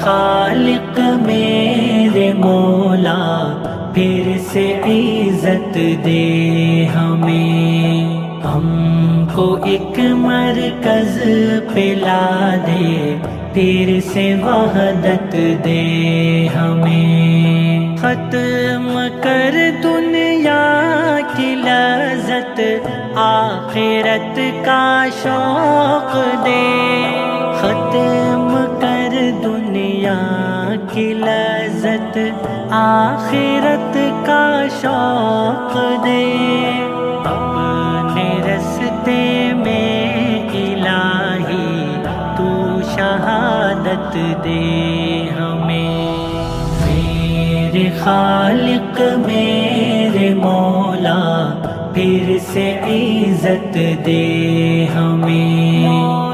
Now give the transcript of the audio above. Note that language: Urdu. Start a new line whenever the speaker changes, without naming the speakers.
خالق میرے مولا پھر سے عزت دے ہمیں، ہم کو ایک مرکز پہ لا دے، پھر سے وحدت دے ہمیں، ختم کر دنیا کی لذت آخرت کا شوق دے، ختم کر دنیا کی لذت آخرت کا شوق دے، اپنے رستے میں الہی تو شہادت دے ہمیں، میرے خالق میرے مولا پھر سے عزت دے ہمیں۔